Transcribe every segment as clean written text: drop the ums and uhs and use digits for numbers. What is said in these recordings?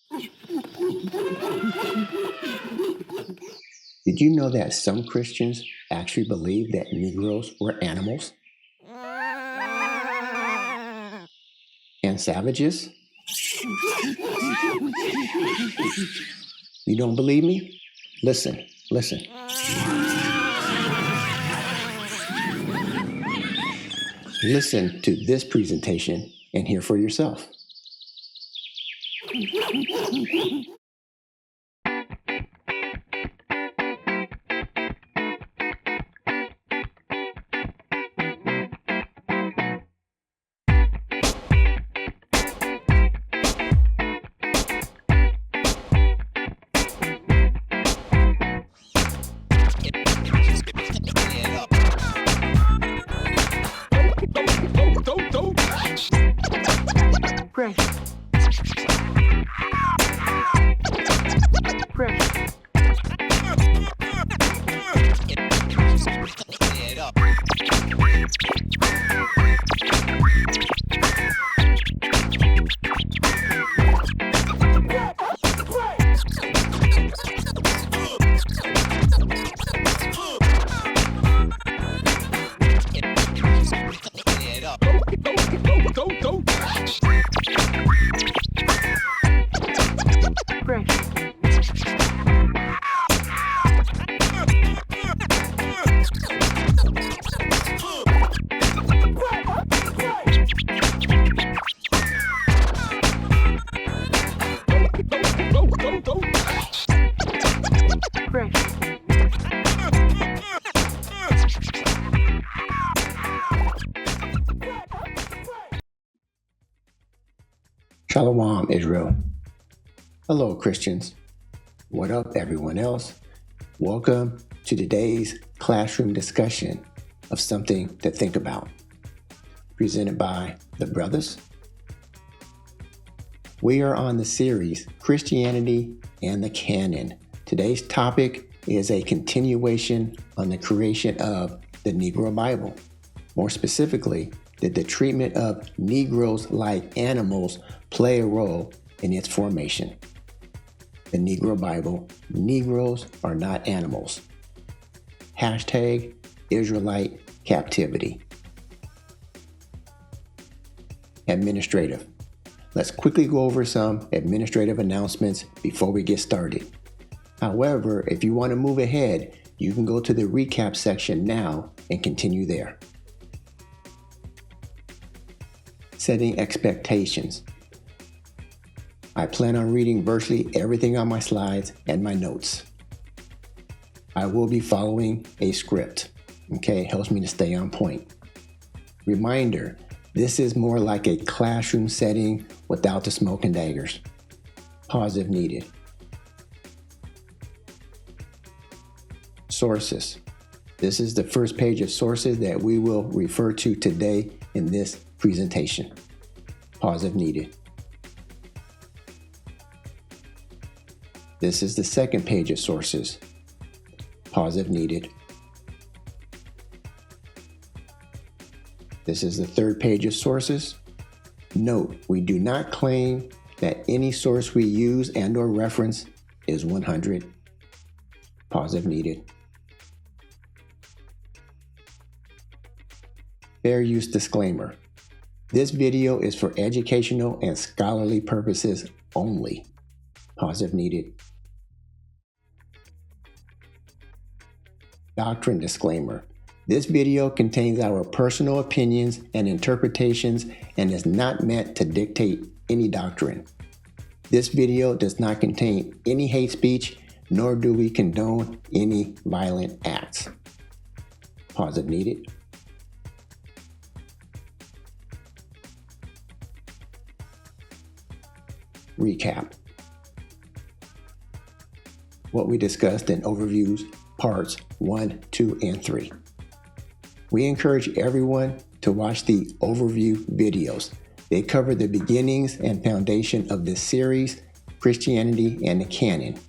Did you know that some Christians actually believe that Negroes were animals and savages? You don't believe me? Listen. Listen to this presentation and hear for yourself. Shalom, Israel. Hello, Christians. What up, everyone else? Welcome to today's classroom discussion of something to think about, presented by the brothers. We are on the series Christianity and the Canon. Today's topic is a continuation on the creation of the Negro Bible. More specifically, did the treatment of Negroes like animals play a role in its formation? The Negro Bible, Negroes are not animals. Hashtag Israelite captivity. Administrative. Let's quickly go over some administrative announcements before we get started. However, if you want to move ahead, you can go to the recap section now and continue there. Setting expectations. I plan on reading virtually everything on my slides and my notes. I will be following a script. Okay, it helps me to stay on point. Reminder, this is more like a classroom setting without the smoke and daggers. Pause if needed. Sources. This is the first page of sources that we will refer to today in this presentation. Pause if needed. This is the second page of sources. Pause if needed. This is the third page of sources. Note, we do not claim that any source we use and/or reference is 100. Pause if needed. Fair use disclaimer. This video is for educational and scholarly purposes only. Pause if needed. Doctrine disclaimer. This video contains our personal opinions and interpretations and is not meant to dictate any doctrine. This video does not contain any hate speech, nor do we condone any violent acts. Pause if needed. Recap. What we discussed in overviews parts 1, 2, and 3. We encourage everyone to watch the overview videos. They cover the beginnings and foundation of this series, Christianity and the Canon.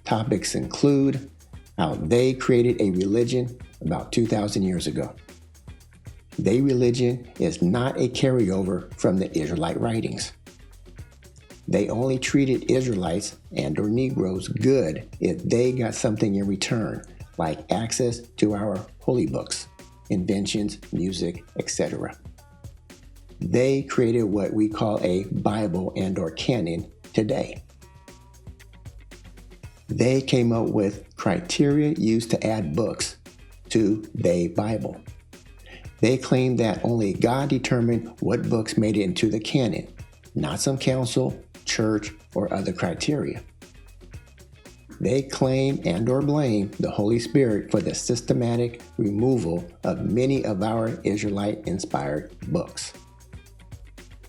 Topics include how they created a religion about 2,000 years ago. Their religion is not a carryover from the Israelite writings. They only treated Israelites and or Negroes good if they got something in return, like access to our holy books, inventions, music, etc. They created what we call a Bible and or canon today. They came up with criteria used to add books to the Bible. They claimed that only God determined what books made it into the canon, not some council, church, or other criteria. They claim and or blame the Holy Spirit for the systematic removal of many of our Israelite-inspired books.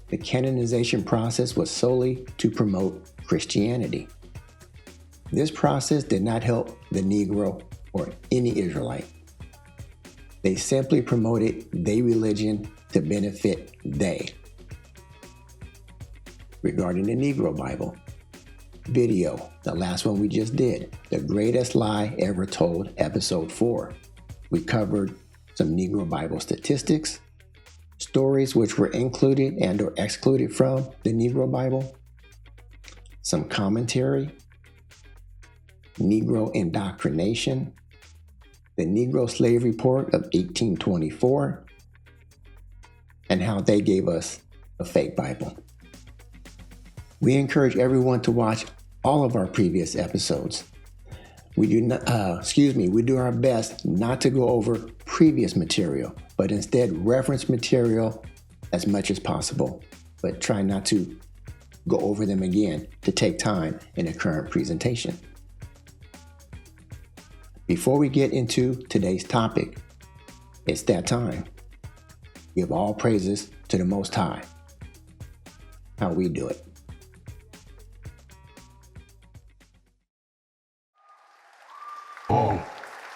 The canonization process was solely to promote Christianity. This process did not help the Negro or any Israelite. They simply promoted their religion to benefit they. Regarding the Negro Bible video, the last one we just did, The Greatest Lie Ever Told, Episode 4. We covered some Negro Bible statistics, stories which were included and or excluded from the Negro Bible, some commentary, Negro indoctrination, the Negro Slave Report of 1824, and how they gave us a fake Bible. We encourage everyone to watch all of our previous episodes. We do our best not to go over previous material, but instead reference material as much as possible, but try not to go over them again to take time in a current presentation. Before we get into today's topic, it's that time. Give all praises to the Most High. How we do it. All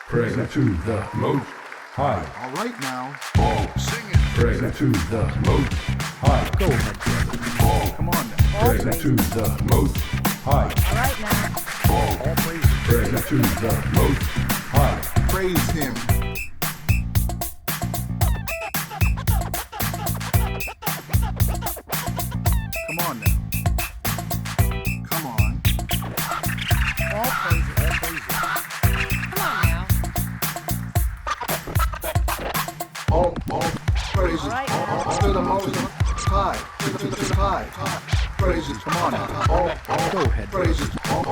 praise to the Most High. All right now. All Sing it. praise to the Most High. Go ahead, brother. All Come on now. praise to the Most High. All right now. All praises. Praise to the Most High. Praise him. Come on now. Come on. All praises. All praises. Come on now. All praises. All right. To the Most High. To the High. Praises. Come on now. All go ahead. Praises. All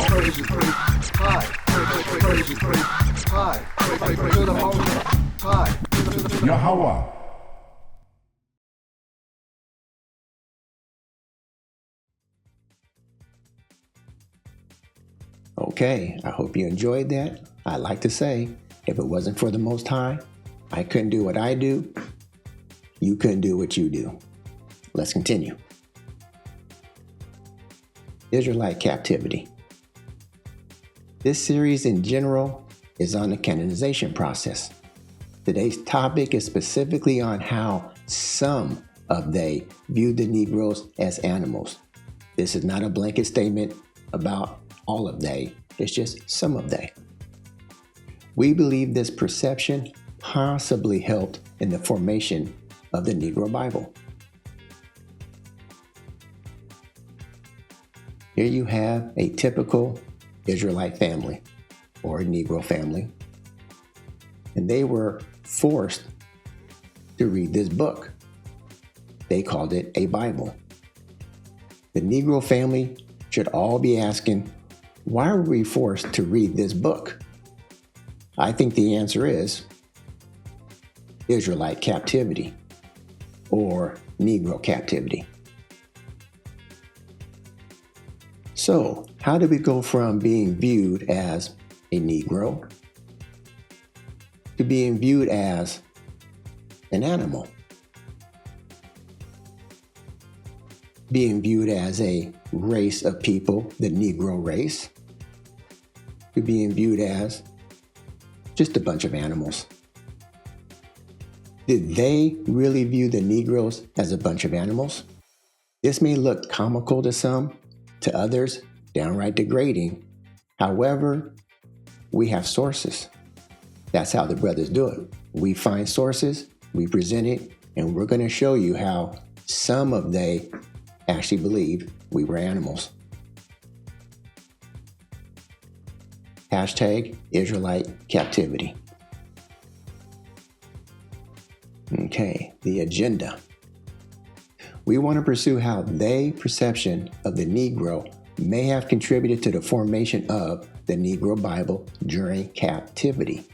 praises. Praise high. Praises. Praise high. Praise to the Most High. Yahawah. Okay, I hope you enjoyed that. I like to say, if it wasn't for the Most High, I couldn't do what I do. You couldn't do what you do. Let's continue. Israelite captivity. This series in general is on the canonization process. Today's topic is specifically on how some of they viewed the Negroes as animals. This is not a blanket statement about all of they, it's just some of they. We believe this perception possibly helped in the formation of the Negro Bible. Here you have a typical Israelite family or a Negro family, and they were forced to read this book. They called it a Bible. The Negro family should all be asking, why were we forced to read this book? I think the answer is Israelite captivity or Negro captivity. So, how did we go from being viewed as a Negro to being viewed as an animal? Being viewed as a race of people, the Negro race, to being viewed as just a bunch of animals. Did they really view the Negroes as a bunch of animals? This may look comical to some, to others, downright degrading. However, we have sources. That's how the brothers do it. We find sources, we present it, and we're going to show you how some of they actually believed we were animals. Hashtag Israelite captivity. Okay, the agenda. We want to pursue how their perception of the Negro may have contributed to the formation of the Negro Bible during captivity.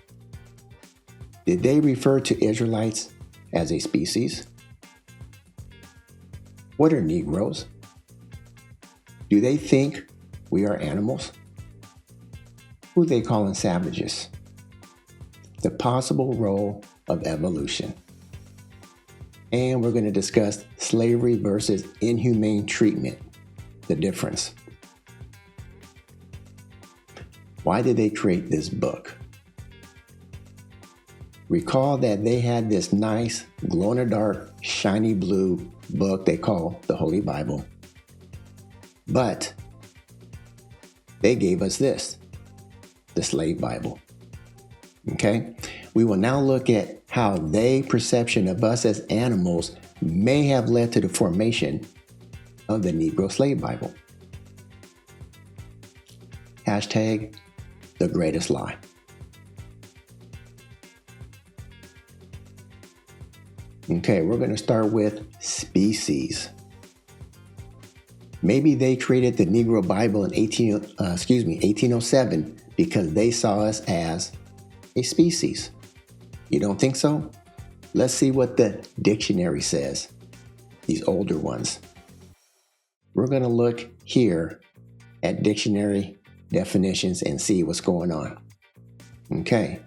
Did they refer to Israelites as a species? What are Negroes? Do they think we are animals? Who they calling savages? The possible role of evolution. And we're going to discuss slavery versus inhumane treatment, the difference. Why did they create this book? Recall that they had this nice, glow-in-the-dark, shiny blue book they call the Holy Bible. But they gave us this, the Slave Bible. Okay? We will now look at how their perception of us as animals may have led to the formation of the Negro Slave Bible. Hashtag the greatest lie. Okay, we're going to start with species. Maybe they created the Negro Bible in 1807 because they saw us as a species. You don't think so? Let's see what the dictionary says, these older ones. We're going to look here at dictionary definitions and see what's going on. Okay,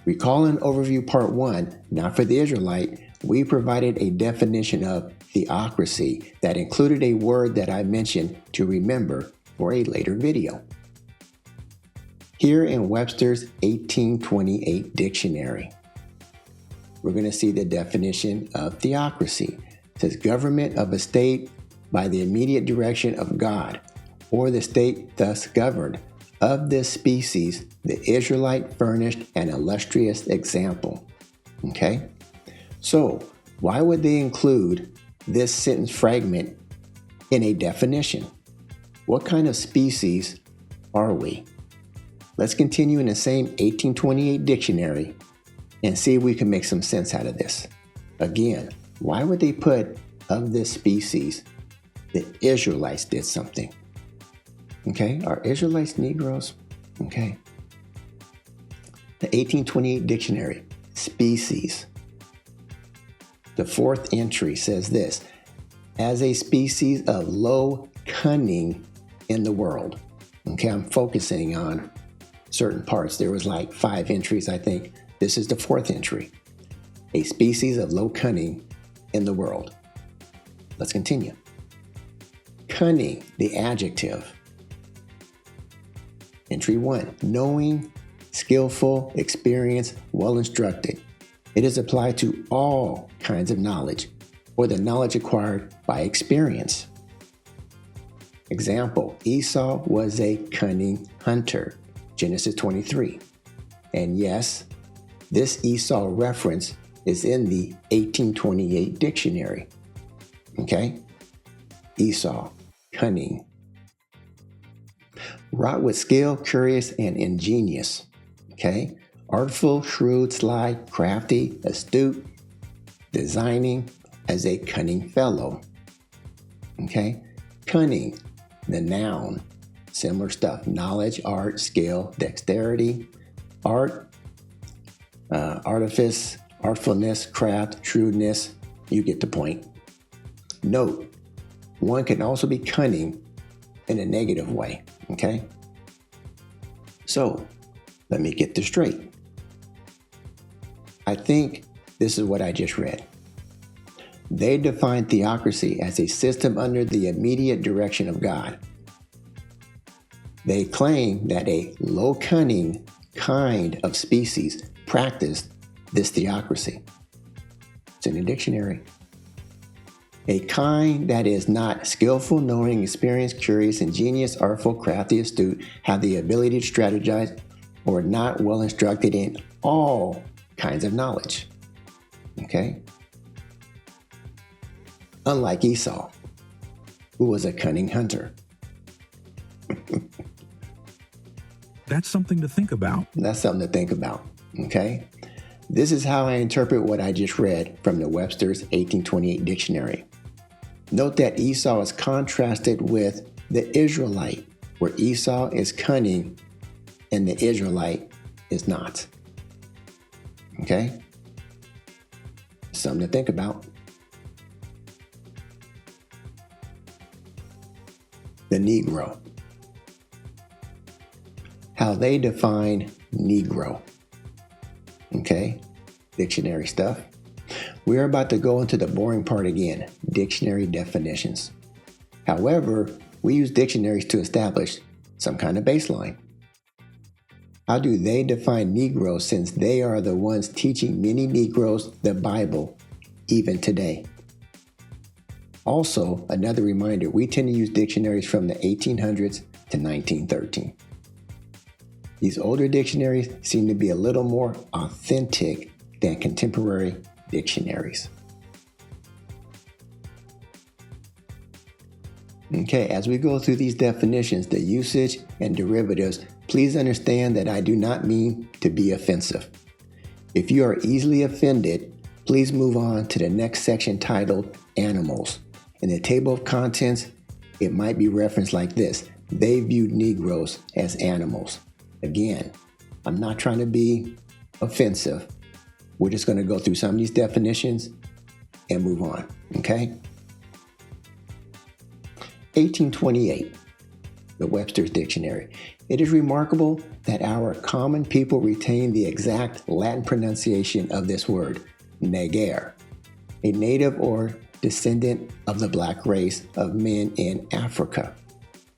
recall in overview part 1, not for the Israelite, we provided a definition of theocracy that included a word that I mentioned to remember for a later video. Here in Webster's 1828 dictionary, we're going to see the definition of theocracy. It says government of a state by the immediate direction of God, or the state thus governed. Of this species, the Israelite furnished an illustrious example. Okay? So, why would they include this sentence fragment in a definition? What kind of species are we? Let's continue in the same 1828 dictionary and see if we can make some sense out of this. Again, why would they put of this species, the Israelites did something? Okay, are Israelites Negroes? Okay. The 1828 dictionary, species. The fourth entry says this, as a species of low cunning in the world. Okay, I'm focusing on certain parts. There was like 5 entries, I think. This is the fourth entry. A species of low cunning in the world. Let's continue. Cunning, the adjective. Entry 1, knowing, skillful, experienced, well-instructed. It is applied to all kinds of knowledge, or the knowledge acquired by experience. Example, Esau was a cunning hunter, Genesis 23. And yes, this Esau reference is in the 1828 dictionary. Okay? Esau, cunning. Wrought with skill, curious, and ingenious. Okay? Artful, shrewd, sly, crafty, astute, designing, as a cunning fellow. Okay? Cunning, the noun. Similar stuff. Knowledge, art, skill, dexterity, art, artifice, artfulness, craft, shrewdness. You get the point. Note, one can also be cunning in a negative way. Okay? So, let me get this straight. I think this is what I just read. They define theocracy as a system under the immediate direction of God. They claim that a low cunning kind of species practiced this theocracy. It's in the dictionary. A kind that is not skillful, knowing, experienced, curious, ingenious, artful, crafty, astute, have the ability to strategize, or not well instructed in all kinds of knowledge. Okay? unlike Esau, who was a cunning hunter. That's something to think about. That's something to think about, okay? This is how I interpret what I just read from the Webster's 1828 dictionary. Note that Esau is contrasted with the Israelite, where Esau is cunning and the Israelite is not. Okay? Something to think about. The Negro. How they define Negro. Okay? Dictionary stuff. We're about to go into the boring part again, dictionary definitions. However, we use dictionaries to establish some kind of baseline. How do they define Negroes, since they are the ones teaching many Negroes the Bible even today? Also, another reminder, we tend to use dictionaries from the 1800s to 1913. These older dictionaries seem to be a little more authentic than contemporary dictionaries. Okay, as we go through these definitions, the usage and derivatives, please understand that I do not mean to be offensive. If you are easily offended, please move on to the next section titled Animals. In the table of contents, it might be referenced like this: they viewed Negroes as animals. Again, I'm not trying to be offensive. We're just going to go through some of these definitions and move on, okay? 1828, the Webster's Dictionary. It is remarkable that our common people retain the exact Latin pronunciation of this word, Niger, a native or descendant of the black race of men in Africa.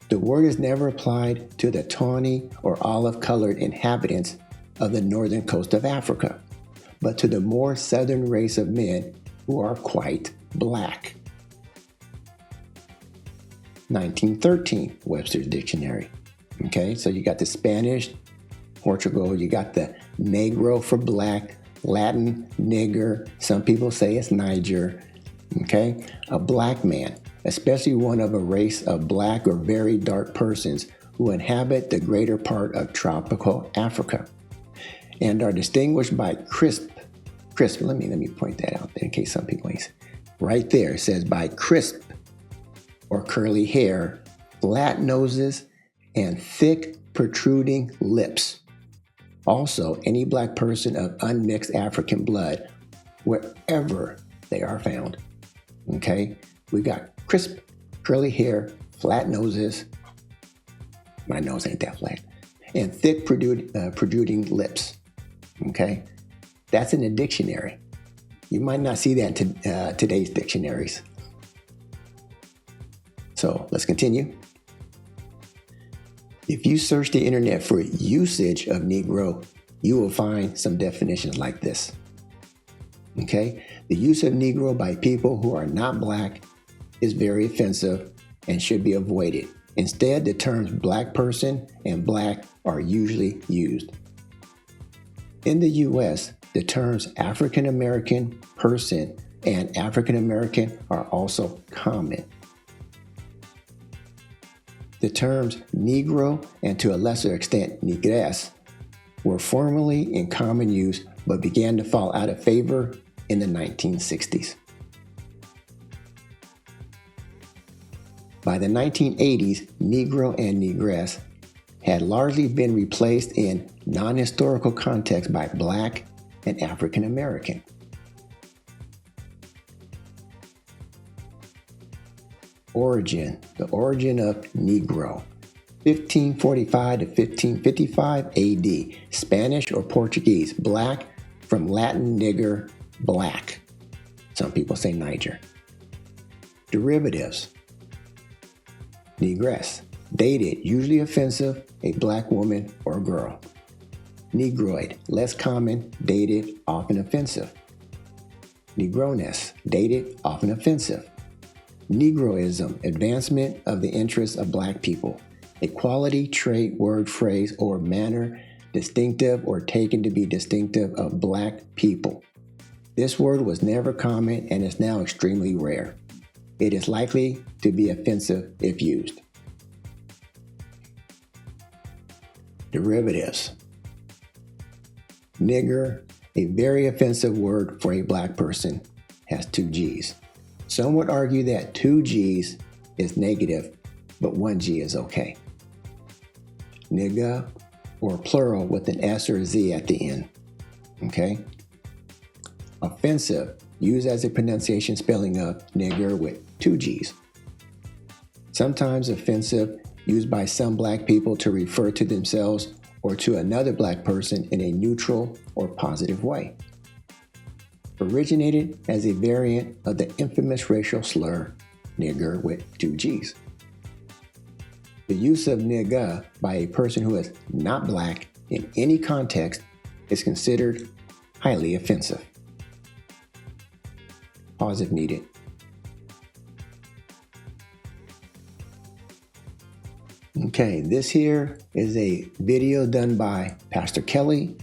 The word is never applied to the tawny or olive-colored inhabitants of the northern coast of Africa, but to the more southern race of men who are quite black. 1913, Webster's Dictionary. Okay, so you got the Spanish, Portugal, you got the Negro for black, Latin, nigger, some people say it's Niger. Okay, a black man, especially one of a race of black or very dark persons who inhabit the greater part of tropical Africa and are distinguished by crisp, let me point that out there in case some people ain't. Right there, it says by crisp or curly hair, flat noses, and thick protruding lips. Also, any black person of unmixed African blood, wherever they are found. Okay, we got crisp, curly hair, flat noses. My nose ain't that flat. And thick protruding lips. Okay, that's in the dictionary. You might not see that in today's dictionaries. So let's continue. If you search the internet for usage of Negro, you will find some definitions like this. Okay, the use of Negro by people who are not black is very offensive and should be avoided. Instead, the terms black person and black are usually used. In the U.S., the terms African American person and African American are also common. The terms Negro and to a lesser extent Negress were formerly in common use but began to fall out of favor in the 1960s. By the 1980s, Negro and Negress had largely been replaced in non-historical context by Black and African American. Origin, the origin of Negro, 1545 to 1555 AD, Spanish or Portuguese, black, from Latin nigger, black. Some people say Niger. Derivatives, Negress, dated, usually offensive, a black woman or girl. Negroid, less common, dated, often offensive. Negroness, dated, often offensive. Negroism, advancement of the interests of black people. A quality, trait, word, phrase, or manner distinctive or taken to be distinctive of black people. This word was never common and is now extremely rare. it is likely to be offensive if used. Derivatives. Nigger, a very offensive word for a black person, has 2 G's. Some would argue that 2 G's is negative, but 1 G is okay. Nigga, or plural with an S or a Z at the end. Okay? Offensive, used as a pronunciation spelling of nigger with 2 G's. Sometimes offensive, used by some black people to refer to themselves or to another black person in a neutral or positive way. Originated as a variant of the infamous racial slur, nigger with 2 G's. The use of nigga by a person who is not black in any context is considered highly offensive. Pause if needed. Okay, this here is a video done by Pastor Kelly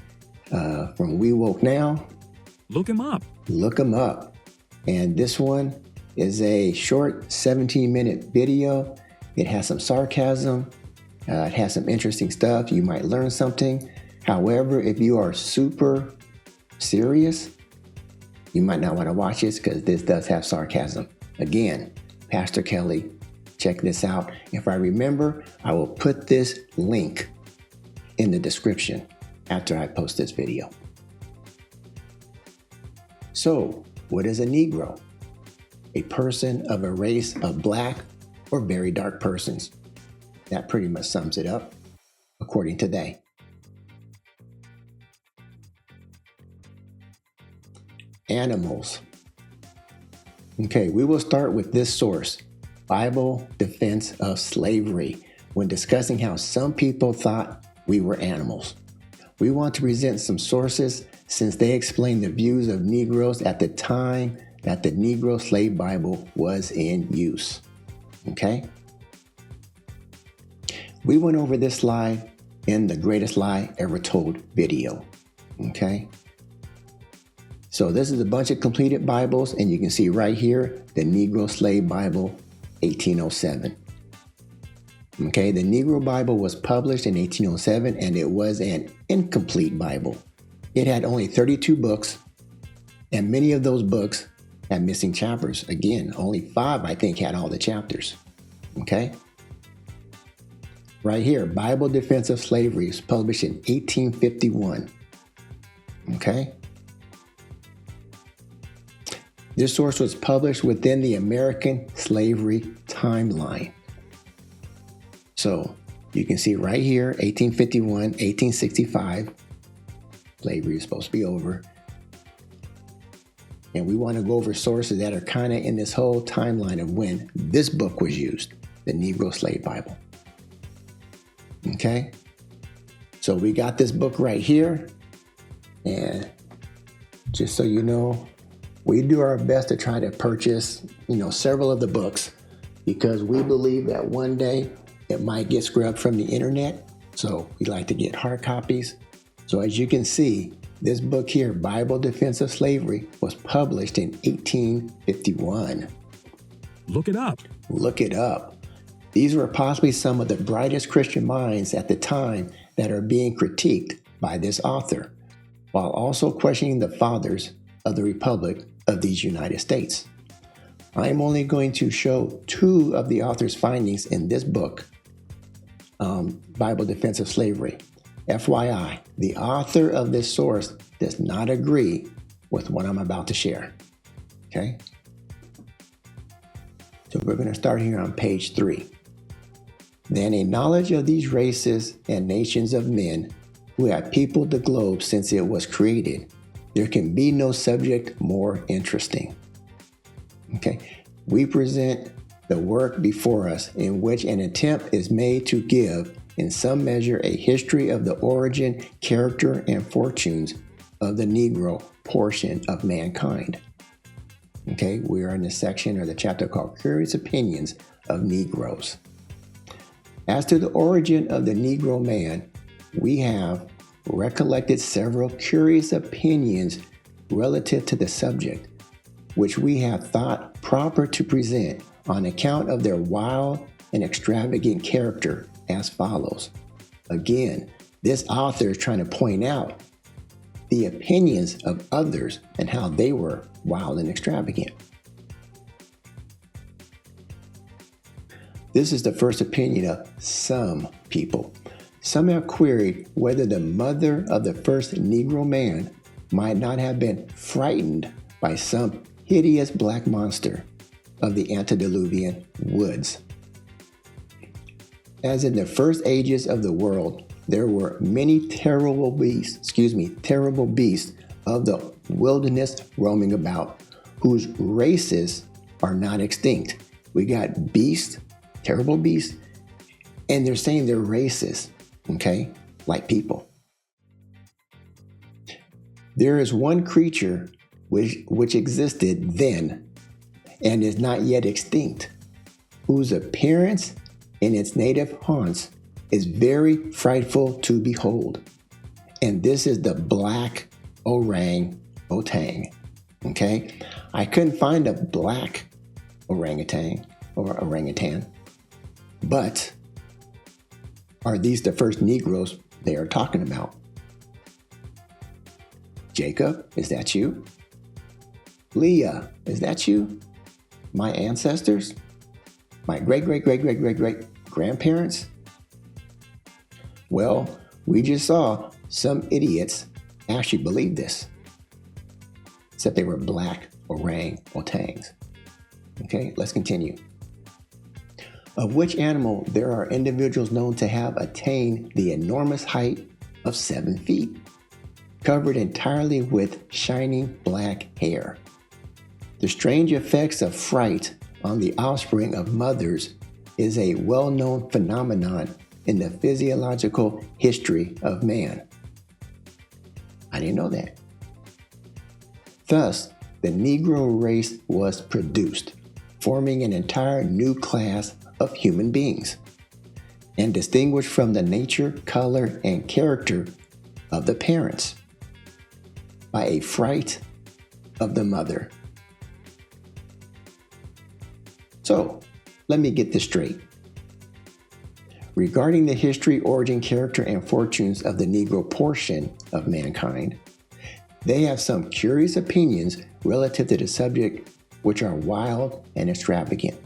from We Woke Now. Look him up. Look him up. And this one is a short 17-minute video. It has some sarcasm. It has some interesting stuff. You might learn something. However, if you are super serious, you might not want to watch this because this does have sarcasm. Again, Pastor Kelly, check this out. If I remember, I will put this link in the description after I post this video. So, what is a Negro? A person of a race of black or very dark persons. That pretty much sums it up, according to they. Animals. Okay, we will start with this source, Bible Defense of Slavery, when discussing how some people thought we were animals. We want to present some sources since they explain the views of Negroes at the time that the Negro Slave Bible was in use. Okay? We went over this lie in the Greatest Lie Ever Told video. Okay? So this is a bunch of completed Bibles, and you can see right here, the Negro Slave Bible, 1807. Okay, the Negro Bible was published in 1807, and it was an incomplete Bible. It had only 32 books, and many of those books had missing chapters. Again, only 5, I think, had all the chapters. Okay? Right here, Bible Defense of Slavery was published in 1851. Okay? This source was published within the American slavery timeline. So you can see right here, 1851, 1865, slavery is supposed to be over. And we want to go over sources that are kind of in this whole timeline of when this book was used, the Negro Slave Bible. Okay? So we got this book right here. And just so you know, we do our best to try to purchase, several of the books because we believe that one day it might get scrubbed from the internet. So we like to get hard copies. So as you can see, this book here, Bible Defense of Slavery, was published in 1851. Look it up. Look it up. These were possibly some of the brightest Christian minds at the time that are being critiqued by this author, while also questioning the fathers of the Republic of these United States. I am only going to show 2 of the author's findings in this book, Bible Defense of Slavery. FYI, the author of this source does not agree with what I'm about to share. Okay? So we're going to start here on page 3. Then a knowledge of these races and nations of men who have peopled the globe since it was created, there can be no subject more interesting. Okay, we present the work before us in which an attempt is made to give, in some measure, a history of the origin, character, and fortunes of the Negro portion of mankind. Okay, we are in the section or the chapter called Curious Opinions of Negroes. As to the origin of the Negro man, we have recollected several curious opinions relative to the subject, which we have thought proper to present on account of their wild and extravagant character as follows. Again, this author is trying to point out the opinions of others and how they were wild and extravagant. This is the first opinion of some people. Some have queried whether the mother of the first Negro man might not have been frightened by some hideous black monster of the antediluvian woods. As in the first ages of the world, there were many terrible beasts of the wilderness roaming about, whose races are not extinct. We got beasts, terrible beasts, and they're saying they're races, okay, like people. There is one creature which existed then and is not yet extinct, whose appearance in its native haunts is very frightful to behold. And this is the black orangutan. Okay? I couldn't find a black orangutan or orangutan, but are these the first Negroes they are talking about? Jacob, is that you? Leah, is that you? My ancestors? My great-great-great-great-great-great grandparents? Well, we just saw some idiots actually believe this, except they were black orangutans. Okay, let's continue. Of which animal there are individuals known to have attained the enormous height of 7 feet, covered entirely with shining black hair. The strange effects of fright on the offspring of mothers is a well-known phenomenon in the physiological history of man. I didn't know that. Thus, the Negro race was produced, forming an entire new class of human beings, and distinguished from the nature, color, and character of the parents by a fright of the mother. So, let me get this straight. Regarding the history, origin, character, and fortunes of the Negro portion of mankind, they have some curious opinions relative to the subject which are wild and extravagant.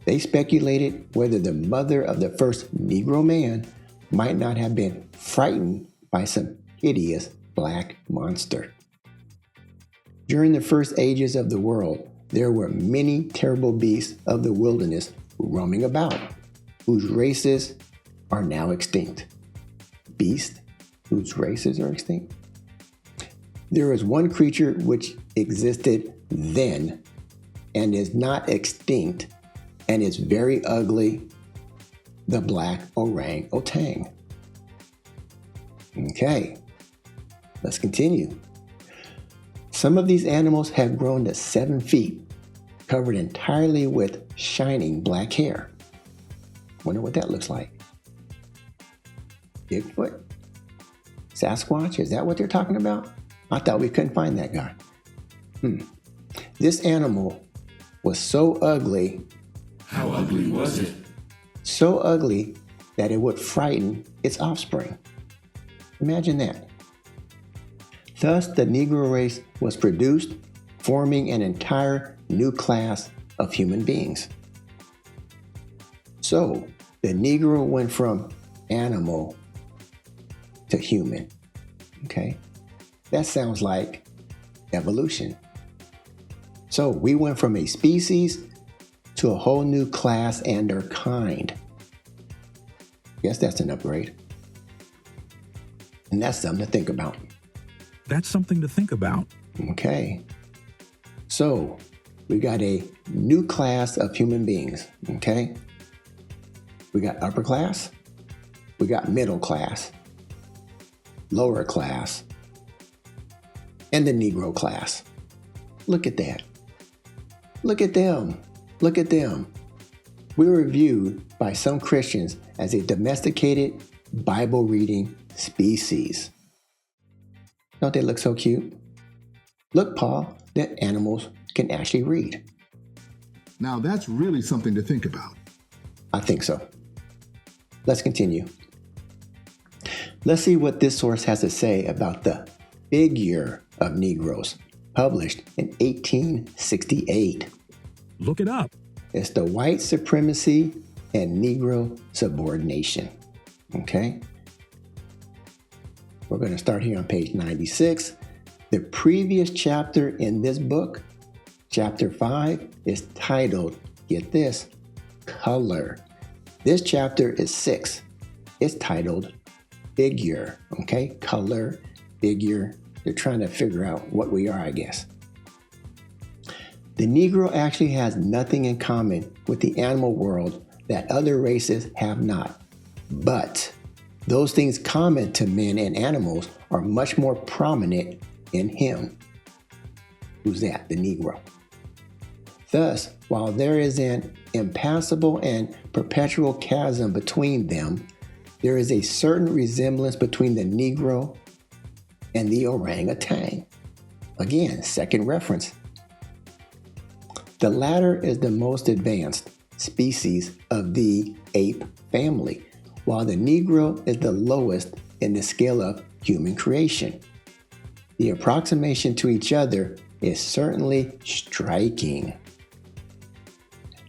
They speculated whether the mother of the first Negro man might not have been frightened by some hideous black monster. During the first ages of the world, there were many terrible beasts of the wilderness roaming about, whose races are now extinct. Beasts whose races are extinct? There is one creature which existed then and is not extinct and is very ugly, the black orangutan. Okay, let's continue. Some of these animals have grown to 7 feet, covered entirely with shining black hair. Wonder what that looks like. Bigfoot? Sasquatch? Is that what they're talking about? I thought we couldn't find that guy. This animal was so ugly. How ugly was it? So ugly that it would frighten its offspring. Imagine that. Thus, the Negro race was produced, forming an entire new class of human beings. So, the Negro went from animal to human. Okay? That sounds like evolution. So, we went from a species to a whole new class and their kind. Guess that's an upgrade. And that's something to think about. That's something to think about. Okay. So, we got a new class of human beings. Okay? We got upper class, we got middle class, lower class, and the Negro class. Look at that. Look at them. Look at them. We were viewed by some Christians as a domesticated, Bible-reading species. Don't they look so cute? Look, Paul, that animals can actually read. Now that's really something to think about. I think so. Let's continue. Let's see what this source has to say about the figure of Negroes, published in 1868. Look it up. It's the white supremacy and Negro subordination. Okay? We're going to start here on page 96. The previous chapter in this book, chapter 5, is titled, get this, Color. This chapter is 6. It's titled Figure. Okay? Color, figure. They're trying to figure out what we are, I guess. The Negro actually has nothing in common with the animal world that other races have not. But those things common to men and animals are much more prominent in him. Who's that? The Negro. Thus, while there is an impassable and perpetual chasm between them, there is a certain resemblance between the Negro and the orangutan. Again, second reference. The latter is the most advanced species of the ape family, while the Negro is the lowest in the scale of human creation. The approximation to each other is certainly striking.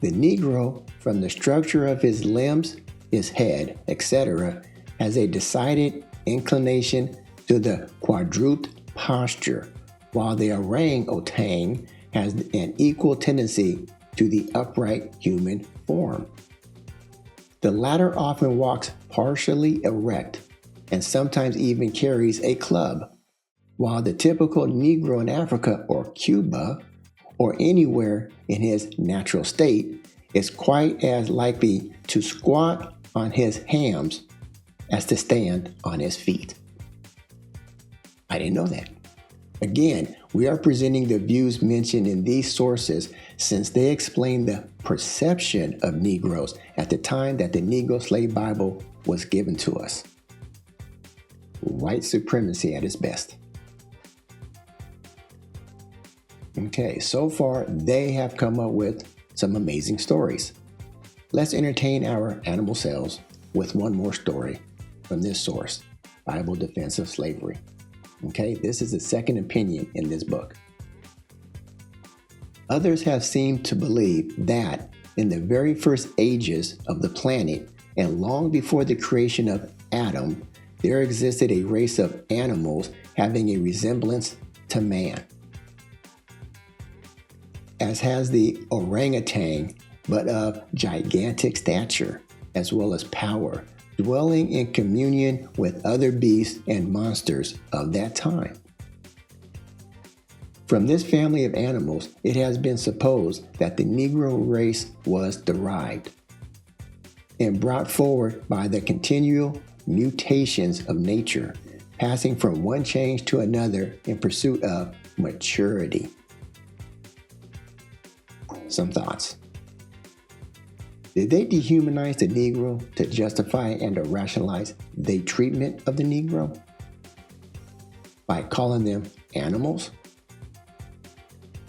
The Negro, from the structure of his limbs, his head, etc., has a decided inclination to the quadruped posture, while the orangutan has an equal tendency to the upright human form. The latter often walks partially erect and sometimes even carries a club, while the typical Negro in Africa or Cuba or anywhere in his natural state is quite as likely to squat on his hams as to stand on his feet. I didn't know that. Again, we are presenting the views mentioned in these sources since they explain the perception of Negroes at the time that the Negro Slave Bible was given to us. White supremacy at its best. Okay, so far they have come up with some amazing stories. Let's entertain our animal selves with one more story from this source, Bible Defense of Slavery. Okay, this is the second opinion in this book. Others have seemed to believe that in the very first ages of the planet and long before the creation of Adam, there existed a race of animals having a resemblance to man, as has the orangutan, but of gigantic stature as well as power, dwelling in communion with other beasts and monsters of that time. From this family of animals, it has been supposed that the Negro race was derived and brought forward by the continual mutations of nature, passing from one change to another in pursuit of maturity. Some thoughts. Did they dehumanize the Negro to justify and to rationalize their treatment of the Negro by calling them animals?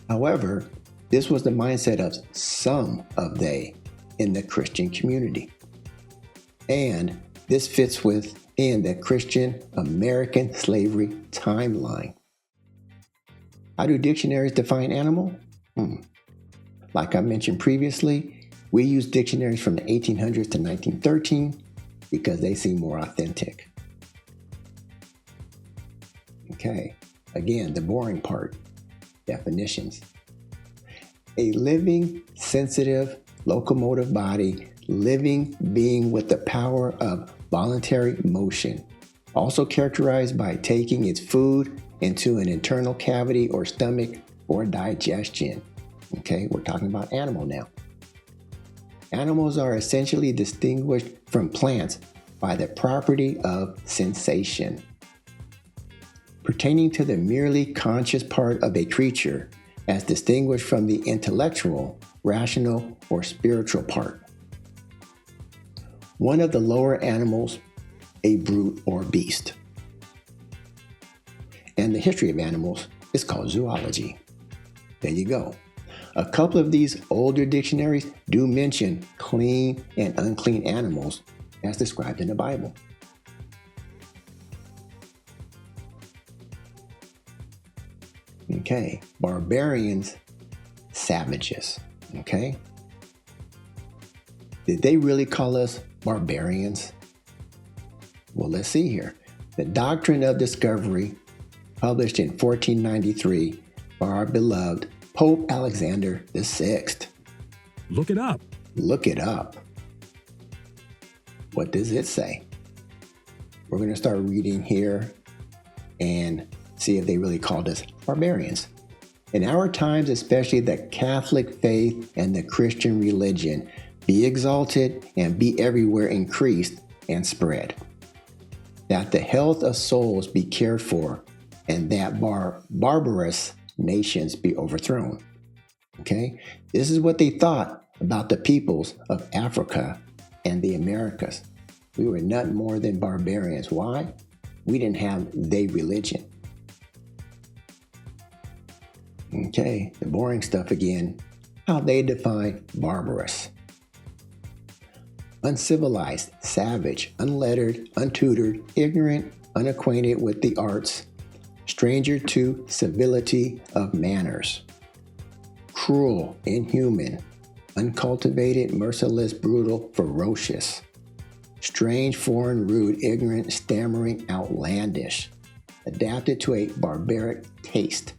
However, this was the mindset of some of they in the Christian community. And this fits within the Christian American slavery timeline. How do dictionaries define animal? Like I mentioned previously, we use dictionaries from the 1800s to 1913 because they seem more authentic. Okay, again, the boring part, definitions. A living, sensitive, locomotive body, living being with the power of voluntary motion, also characterized by taking its food into an internal cavity or stomach for digestion. Okay, we're talking about animal now. Animals are essentially distinguished from plants by the property of sensation, pertaining to the merely conscious part of a creature as distinguished from the intellectual, rational, or spiritual part. One of the lower animals, a brute or beast. And the history of animals is called zoology. There you go. A couple of these older dictionaries do mention clean and unclean animals as described in the Bible. Okay, barbarians, savages. Okay, did they really call us barbarians? Well, let's see here. The Doctrine of Discovery, published in 1493 by our beloved Pope Alexander VI. Look it up. Look it up. What does it say? We're going to start reading here and see if they really called us barbarians. In our times, especially the Catholic faith and the Christian religion, be exalted and be everywhere increased and spread. That the health of souls be cared for, and that barbarous nations be overthrown. Okay? This is what they thought about the peoples of Africa and the Americas. We were nothing more than barbarians. Why? We didn't have their religion. Okay, the boring stuff again. How they define barbarous. Uncivilized, savage, unlettered, untutored, ignorant, unacquainted with the arts, stranger to civility of manners, cruel, inhuman, uncultivated, merciless, brutal, ferocious, strange, foreign, rude, ignorant, stammering, outlandish, adapted to a barbaric taste,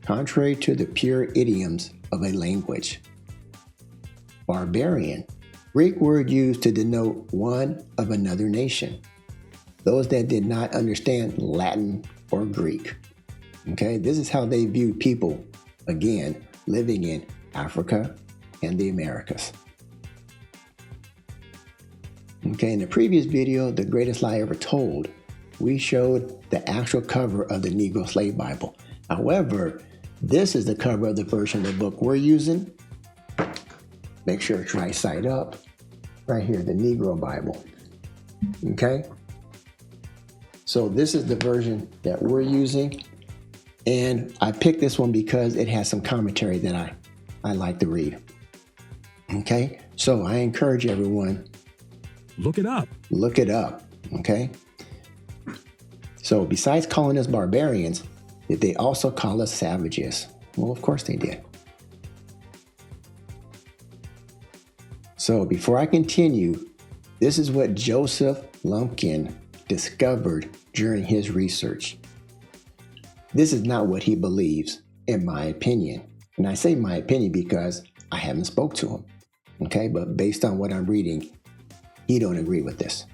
contrary to the pure idioms of a language. Barbarian, Greek word used to denote one of another nation, those that did not understand Latin or Greek. Okay, this is how they viewed people, again, living in Africa and the Americas. Okay, in the previous video, The Greatest Lie Ever Told, we showed the actual cover of the Negro Slave Bible. However, this is the cover of the version of the book we're using. Make sure it's right side up. Right here, the Negro Bible. Okay? So this is the version that we're using. And I picked this one because it has some commentary that I like to read. Okay? So I encourage everyone. Look it up. Look it up. Okay? So besides calling us barbarians, did they also call us savages? Well, of course they did. So before I continue, this is what Joseph Lumpkin discovered during his research. This is not what he believes, in my opinion. And I say my opinion because I haven't spoke to him. Okay, but based on what I'm reading, he don't agree with this.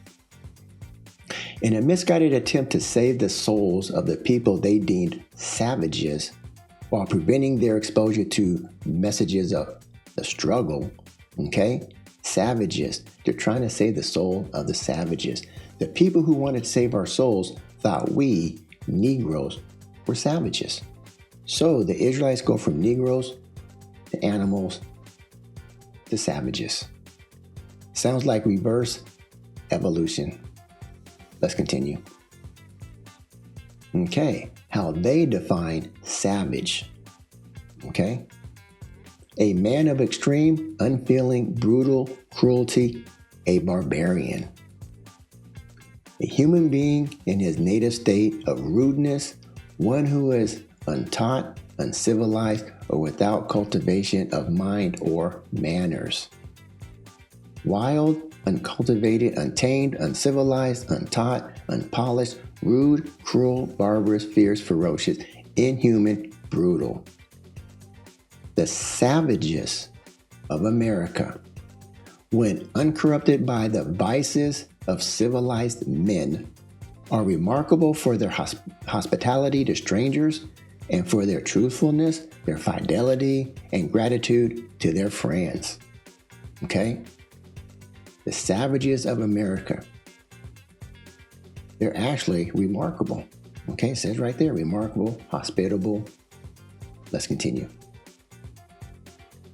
In a misguided attempt to save the souls of the people they deemed savages while preventing their exposure to messages of the struggle, okay? Savages, they're trying to save the soul of the savages. The people who wanted to save our souls thought we, Negroes, were savages. So the Israelites go from Negroes to animals to savages. Sounds like reverse evolution. Let's continue. Okay, how they define savage. Okay? A man of extreme, unfeeling, brutal cruelty, a barbarian. A human being in his native state of rudeness, one who is untaught, uncivilized, or without cultivation of mind or manners. Wild, uncultivated, untamed, uncivilized, untaught, unpolished, rude, cruel, barbarous, fierce, ferocious, inhuman, brutal. The savages of America, when uncorrupted by the vices of civilized men, are remarkable for their hospitality to strangers and for their truthfulness, their fidelity, and gratitude to their friends. Okay? The savages of America, they're actually remarkable. Okay, it says right there, remarkable, hospitable. Let's continue.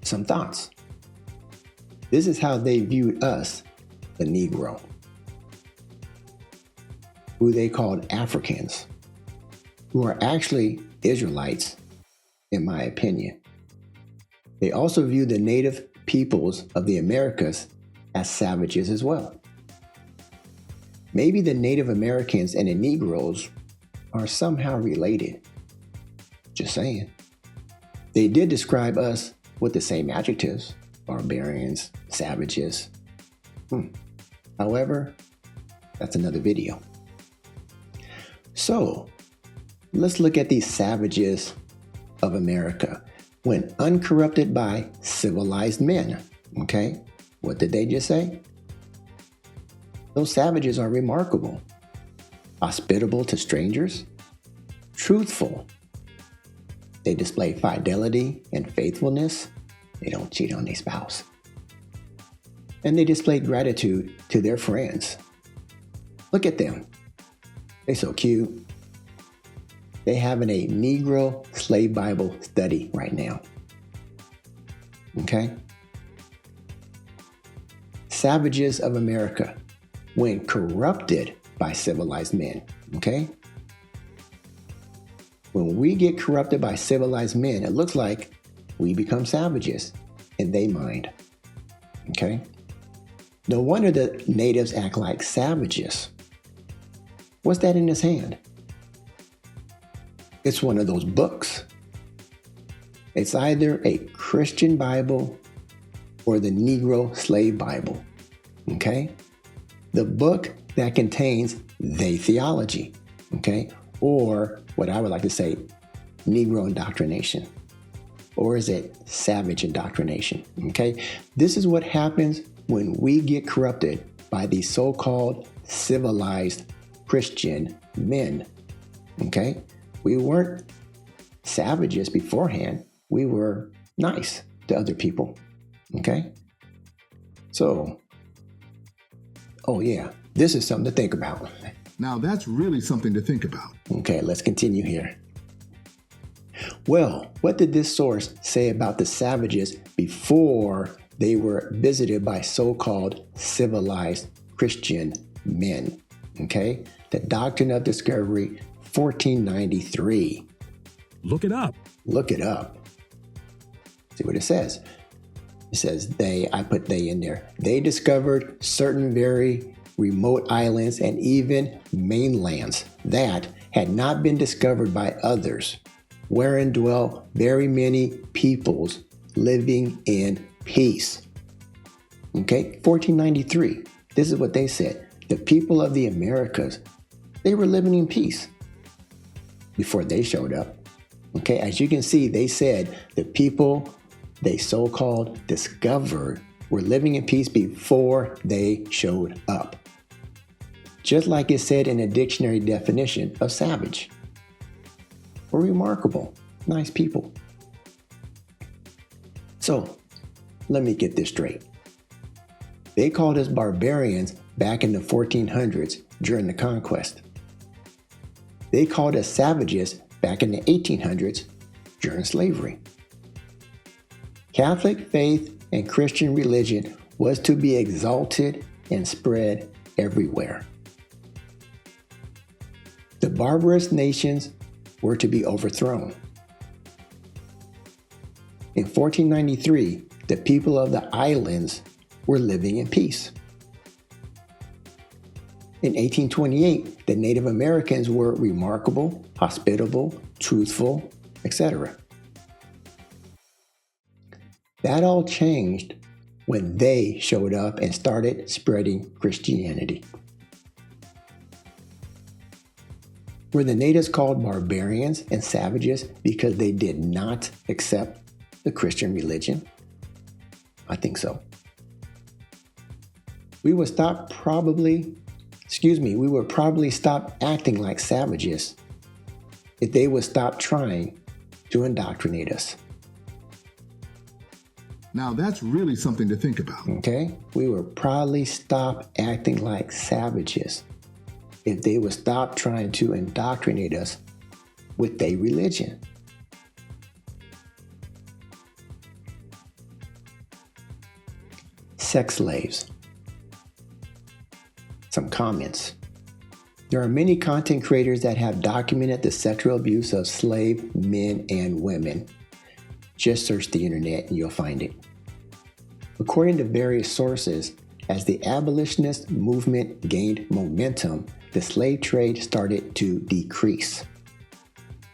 Some thoughts. This is how they viewed us, the Negro, who they called Africans, who are actually Israelites in my opinion. They also view the native peoples of the Americas as savages as well. Maybe the Native Americans and the Negroes are somehow related. Just saying. They did describe us with the same adjectives: barbarians, savages. However, that's another video. So, let's look at these savages of America when uncorrupted by civilized men. Okay? What did they just say? Those savages are remarkable, hospitable to strangers, truthful. They display fidelity and faithfulness. They don't cheat on their spouse. And they display gratitude to their friends. Look at them. They're so cute. They having a Negro slave Bible study right now. Okay? Savages of America when corrupted by civilized men. Okay? When we get corrupted by civilized men, it looks like we become savages in their mind. Okay? No wonder the natives act like savages. What's that in his hand? It's one of those books. It's either a Christian Bible or the Negro slave Bible. Okay? The book that contains their theology. Okay? Or what I would like to say, Negro indoctrination. Or is it savage indoctrination? Okay? This is what happens when we get corrupted by these so-called civilized Christian men. Okay? We weren't savages beforehand. We were nice to other people. Okay? So, oh yeah, this is something to think about. Now that's really something to think about. Okay, let's continue here. Well, what did this source say about the savages before they were visited by so-called civilized Christian men? Okay, the Doctrine of Discovery, 1493. Look it up. Look it up. See what it says. It says I put they in there. They discovered certain very remote islands and even mainlands that had not been discovered by others, wherein dwell very many peoples living in peace. Okay, 1493. This is what they said. The people of the Americas, they were living in peace before they showed up. Okay, as you can see, they said the people they so-called discovered were living in peace before they showed up. Just like it said in a dictionary definition of savage. We're remarkable, nice people. So, let me get this straight. They called us barbarians back in the 1400s during the conquest. They called us savages back in the 1800s during slavery. Catholic faith and Christian religion was to be exalted and spread everywhere. The barbarous nations were to be overthrown. In 1493, the people of the islands were living in peace. In 1828, the Native Americans were remarkable, hospitable, truthful, etc. That all changed when they showed up and started spreading Christianity. Were the natives called barbarians and savages because they did not accept the Christian religion? I think so. We would probably stop acting like savages if they would stop trying to indoctrinate us. Now that's really something to think about. Okay? We would probably stop acting like savages if they would stop trying to indoctrinate us with their religion. Sex slaves. Some comments. There are many content creators that have documented the sexual abuse of slave men and women. Just search the internet and you'll find it. According to various sources, as the abolitionist movement gained momentum, the slave trade started to decrease.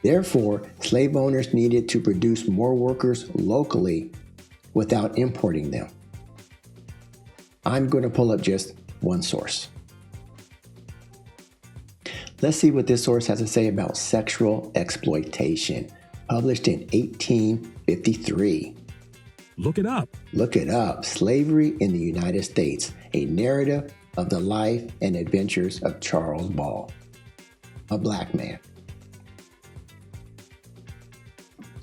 Therefore, slave owners needed to produce more workers locally without importing them. I'm going to pull up just one source. Let's see what this source has to say about sexual exploitation, published in 1853. Look it up. Look it up. Slavery in the United States, a narrative of the life and adventures of Charles Ball, a black man.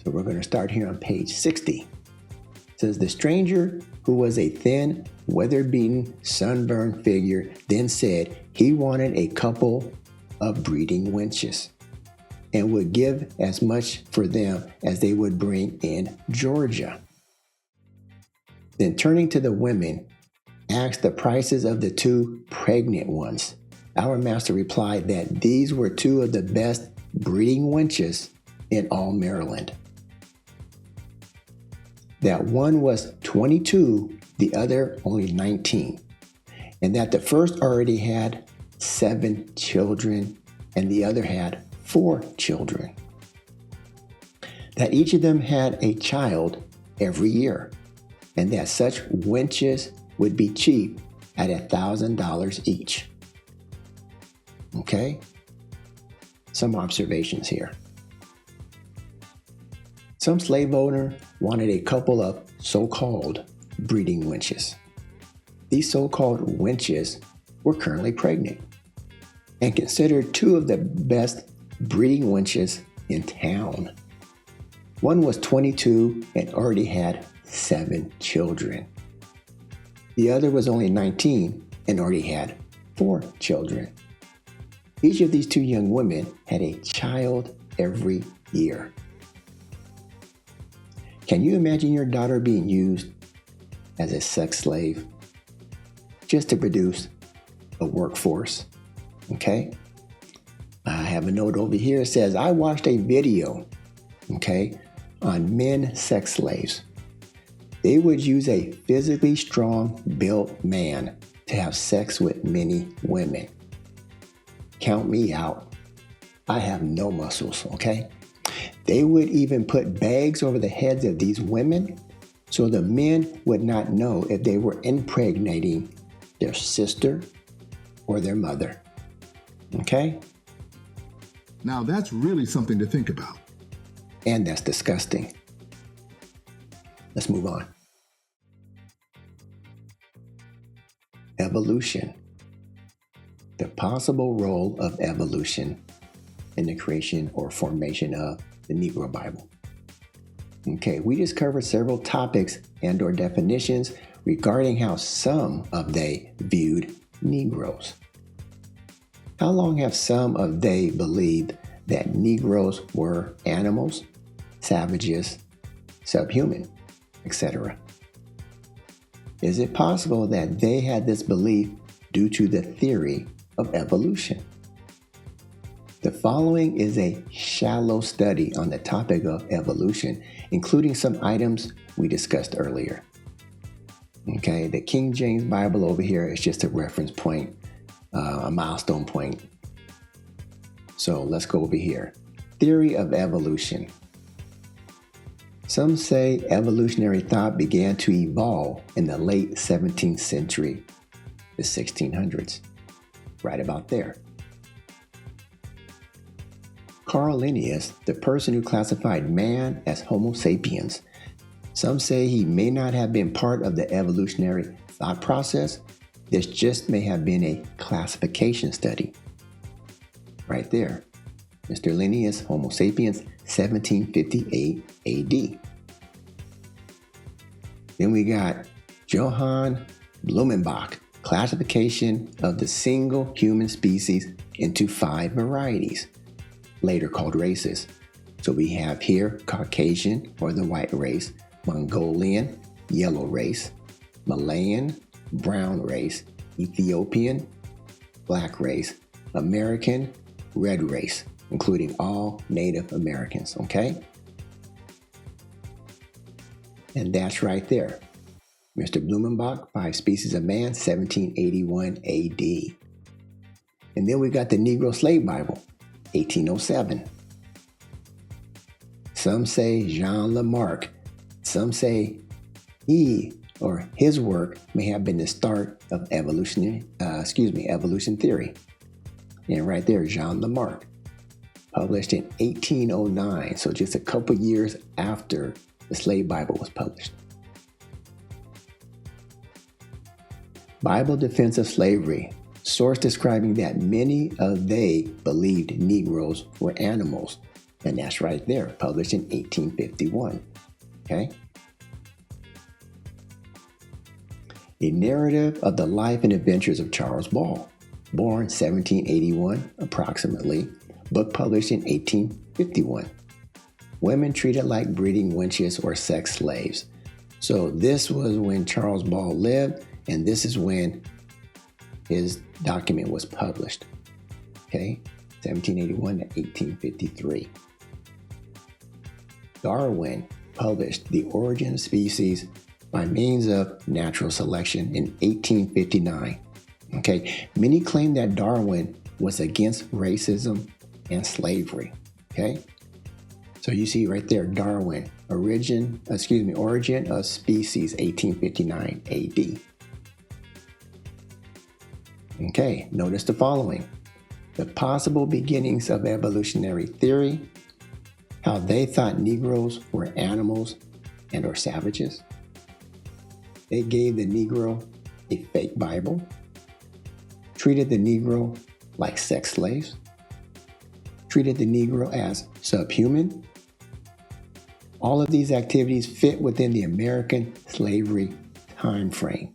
So we're going to start here on page 60. It says, the stranger, who was a thin, weather-beaten, sunburned figure, then said he wanted a couple of breeding wenches and would give as much for them as they would bring in Georgia. Then turning to the women, asked the prices of the 2 pregnant ones. Our master replied that these were 2 of the best breeding wenches in all Maryland. That one was 22, the other only 19, and that the first already had 7 children and the other had 4 children. That each of them had a child every year, and that such wenches would be cheap at $1,000 each. Okay? Some observations here. Some slave owner wanted a couple of so-called breeding wenches. These so-called wenches were currently pregnant and considered 2 of the best breeding wenches in town. One was 22 and already had 7 children. The other was only 19 and already had 4 children. Each of these 2 young women had a child every year. Can you imagine your daughter being used as a sex slave just to produce a workforce? Okay? I have a note over here that says, I watched a video, on men sex slaves. They would use a physically strong built man to have sex with many women. Count me out. I have no muscles, okay? They would even put bags over the heads of these women so the men would not know if they were impregnating their sister or their mother. Okay? Now that's really something to think about. And that's disgusting. Let's move on. Evolution. The possible role of evolution in the creation or formation of the Negro Bible. Okay, we just covered several topics and or definitions regarding how some of they viewed Negroes. How long have some of they believed that Negroes were animals, savages, subhuman, etc.? Is it possible that they had this belief due to the theory of evolution? The following is a shallow study on the topic of evolution, including some items we discussed earlier. Okay, the King James Bible over here is just a reference point, a milestone point. So let's go over here. Theory of evolution. Some say evolutionary thought began to evolve in the late 17th century, the 1600s, right about there. Carl Linnaeus, the person who classified man as Homo sapiens, some say he may not have been part of the evolutionary thought process. This just may have been a classification study. Right there. Mr. Linnaeus, Homo sapiens, 1758 AD. Then we got Johann Blumenbach, classification of the single human species into 5 varieties, later called races. So we have here Caucasian, or the white race, Mongolian, yellow race, Malayan, brown race, Ethiopian, black race, American, red race, including all Native Americans, okay? And that's right there. Mr. Blumenbach, Five Species of Man, 1781 AD. And then we got the Negro Slave Bible, 1807. Some say Jean Lamarck. Some say he or his work may have been the start of evolution theory. And right there, Jean Lamarck, published in 1809, so just a couple years after the Slave Bible was published. Bible Defense of Slavery, source describing that many of they believed Negroes were animals. And that's right there, published in 1851. Okay? A narrative of the life and adventures of Charles Ball, born 1781 approximately, book published in 1851. Women treated like breeding wenches or sex slaves. So this was when Charles Ball lived, and this is when his document was published. Okay, 1781 to 1853. Darwin published The Origin of Species by means of natural selection in 1859. Okay, many claim that Darwin was against racism and slavery. Okay, so you see right there, Darwin, Origin of Species, 1859 AD. Okay, notice the following. The possible beginnings of evolutionary theory, how they thought Negroes were animals and or savages. They gave the Negro a fake Bible, treated the Negro like sex slaves, treated the Negro as subhuman. All of these activities fit within the American slavery time frame.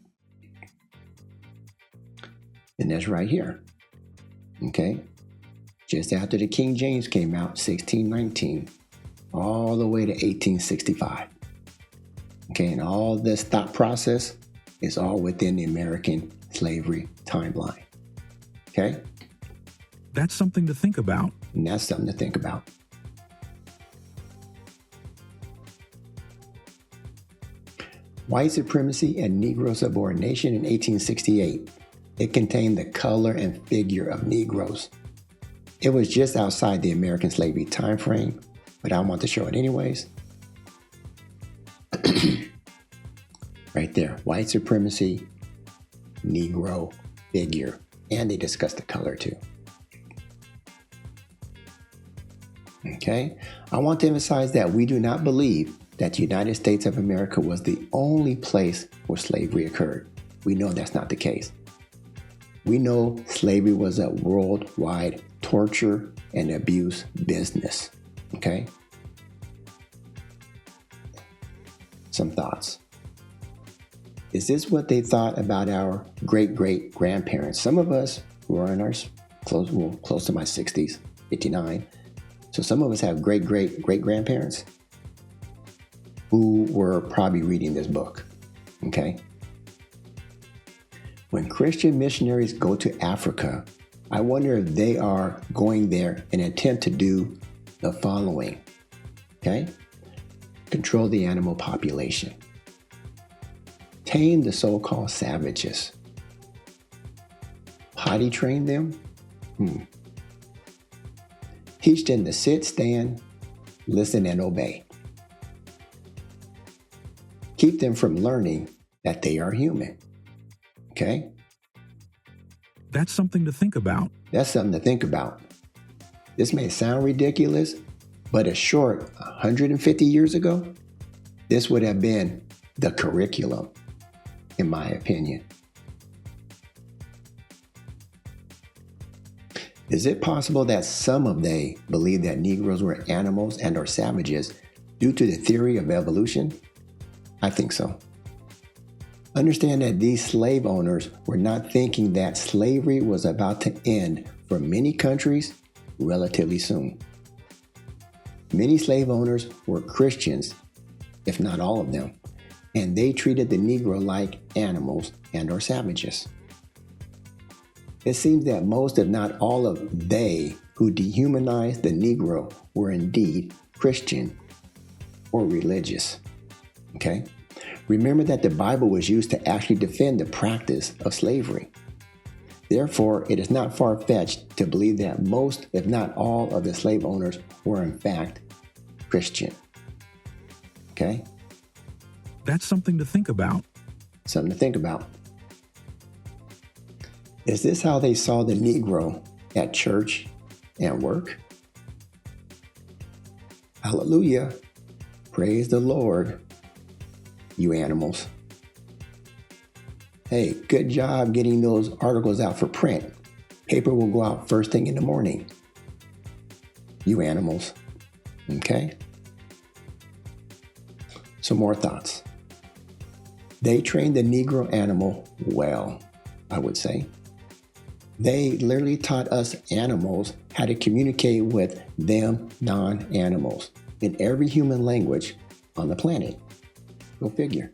And that's right here. Okay? Just after the King James came out, 1619, all the way to 1865. Okay, and all this thought process is all within the American slavery timeline. Okay? That's something to think about. And that's something to think about. White supremacy and Negro subordination in 1868. It contained the color and figure of Negroes. It was just outside the American slavery time frame, but I want to show it anyways. Right there, white supremacy, Negro figure, and they discuss the color too. Okay, I want to emphasize that we do not believe that the United States of America was the only place where slavery occurred. We know that's not the case. We know slavery was a worldwide torture and abuse business. Okay? Some thoughts. Is this what they thought about our great-great-grandparents? Some of us who are in our close to my 60s, 59. So some of us have great-great-great-grandparents who were probably reading this book. Okay? When Christian missionaries go to Africa, I wonder if they are going there in an attempt to do the following. Okay? Control the animal population. Tame the so-called savages. Potty train them? Teach them to sit, stand, listen, and obey. Keep them from learning that they are human. Okay? That's something to think about. That's something to think about. This may sound ridiculous, but a short 150 years ago, this would have been the curriculum, in my opinion. Is it possible that some of they believe that Negroes were animals and or savages due to the theory of evolution? I think so. Understand that these slave owners were not thinking that slavery was about to end for many countries relatively soon. Many slave owners were Christians, if not all of them, and they treated the Negro like animals and or savages. It seems that most, if not all of they who dehumanized the Negro were indeed Christian or religious. Okay? Remember that the Bible was used to actually defend the practice of slavery. Therefore, it is not far-fetched to believe that most, if not all, of the slave owners were in fact Christian. Okay? That's something to think about. Something to think about. Is this how they saw the Negro at church and work? Hallelujah. Praise the Lord, you animals. Hey, good job getting those articles out for print. Paper will go out first thing in the morning. You animals. Okay? Some more thoughts. They trained the Negro animal well, I would say. They literally taught us animals how to communicate with them non-animals in every human language on the planet. Go figure.